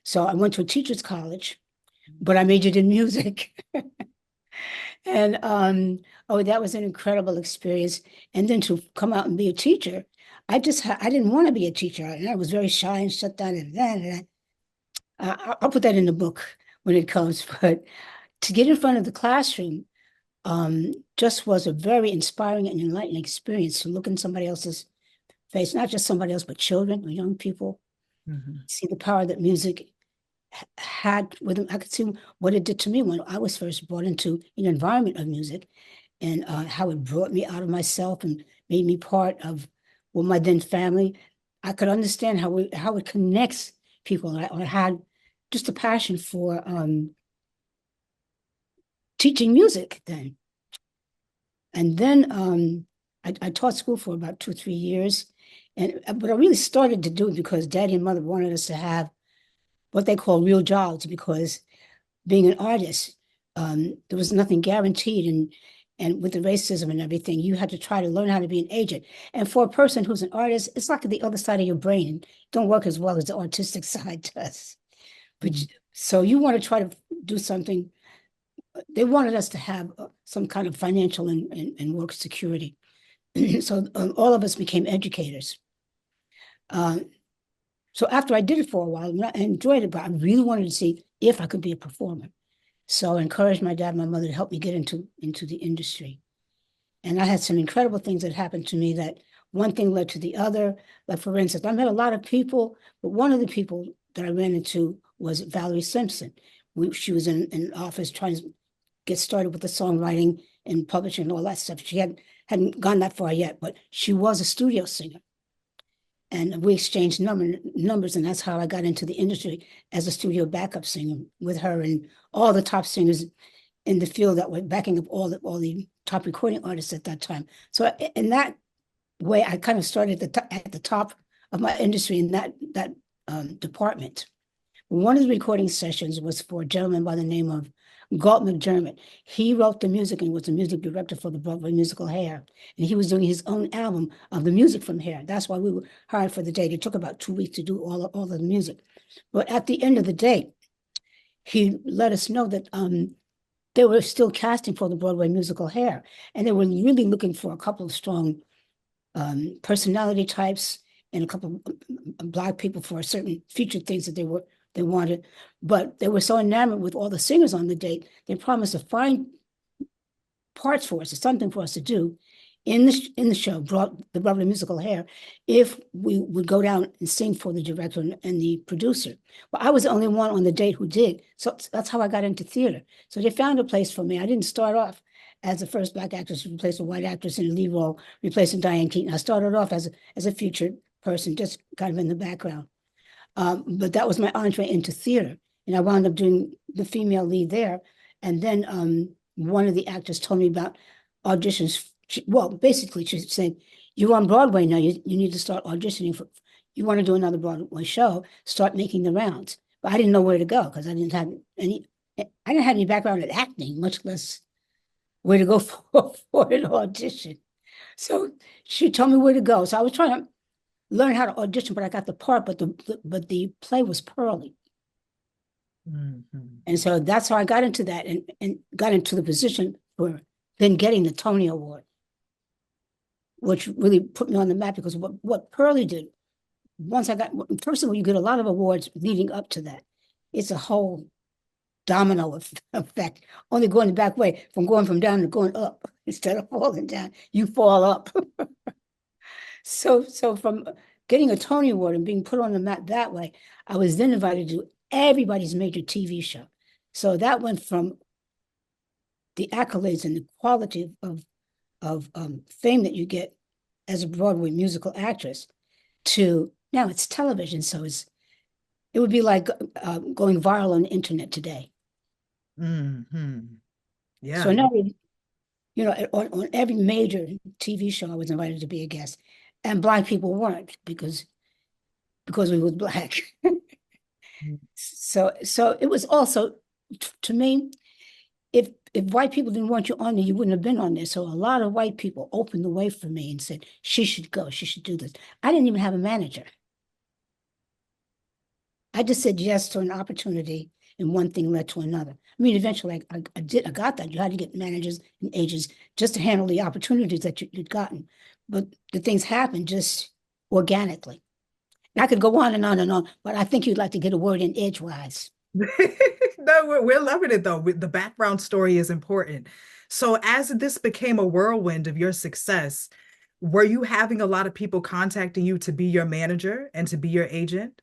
So I went to a teacher's college, but I majored in music. And oh, that was an incredible experience. And then to come out and be a teacher, I didn't want to be a teacher. And I was very shy and shut down and that. And I'll put that in the book when it comes. But to get in front of the classroom just was a very inspiring and enlightening experience to look in somebody else's face, not just somebody else, but children or young people, Mhm. see the power that music had with them. I could see what it did to me when I was first brought into an environment of music and how it brought me out of myself and made me part of my then family. I could understand how it connects people. I had just a passion for teaching music then. And then I taught school for about 2, 3 years. But I really started to do it because Daddy and Mother wanted us to have what they call real jobs, because being an artist, there was nothing guaranteed. And with the racism and everything, you had to try to learn how to be an agent. And for a person who's an artist, it's like the other side of your brain. It don't work as well as the artistic side does. But Mhm. so you want to try to do something. They wanted us to have some kind of financial and work security. So all of us became educators. Uh, so after I did it for a while, I enjoyed it, but I really wanted to see if I could be a performer. So I encouraged my dad and my mother to help me get into the industry. And I had some incredible things that happened to me that one thing led to the other. Like, for instance, I met a lot of people, but one of the people that I ran into was Valerie Simpson. She was in an office trying to get started with the songwriting and publishing and all that stuff. She hadn't gone that far yet, but she was a studio singer. And we exchanged numbers, and that's how I got into the industry as a studio backup singer with her and all the top singers in the field that were backing up all the top recording artists at that time. So in that way, I kind of started at the top of my industry in that department. One of the recording sessions was for a gentleman by the name of Galt McDermott. He wrote the music and was the music director for the Broadway musical Hair. And he was doing his own album of the music from Hair. That's why we were hired for the day. It took about 2 weeks to do all of the music. But at the end of the day, he let us know that they were still casting for the Broadway musical Hair. And they were really looking for a couple of strong personality types and a couple of Black people for certain featured things that they wanted. But they were so enamored with all the singers on the date, they promised to find parts for us, or something for us to do in the show, brought the Broadway musical Hair, if we would go down and sing for the director and the producer. Well, I was the only one on the date who did. So that's how I got into theater. So they found a place for me. I didn't start off as the first Black actress to replace a white actress in a lead role, replacing Diane Keaton. I started off as a featured person, just kind of in the background. But that was my entree into theater. And I wound up doing the female lead there. And then one of the actors told me about auditions. Well, basically, she said, "You're on Broadway now. You need to start auditioning for, you want to do another Broadway show, start making the rounds." But I didn't know where to go because I didn't have any background in acting, much less where to go for an audition. So she told me where to go. So I was trying to learn how to audition, but I got the part, but the play was Pearly. Mhm. And so that's how I got into that and got into the position for then getting the Tony Award, which really put me on the map because what Pearly did, once I got, first of all, you get a lot of awards leading up to that. It's a whole domino effect, only going the back way, from going from down to going up. Instead of falling down, you fall up. So from getting a Tony Award and being put on the map that way, I was then invited to everybody's major TV show. So that went from the accolades and the quality of fame that you get as a Broadway musical actress to now it's television. So it would be like going viral on the internet today. Mhm. So Yeah. now, on every major TV show, I was invited to be a guest, and Black people weren't because we was Black. So it was also, to me, if white people didn't want you on there, you wouldn't have been on there. So a lot of white people opened the way for me and said, she should go, she should do this. I didn't even have a manager. I just said yes to an opportunity, and one thing led to another. I mean, eventually I got that. You had to get managers and agents just to handle the opportunities that you'd gotten. But the things happened just organically. And I could go on and on and on, but I think you'd like to get a word in edgewise. No, we're loving it though. The background story is important. So as this became a whirlwind of your success, were you having a lot of people contacting you to be your manager and to be your agent?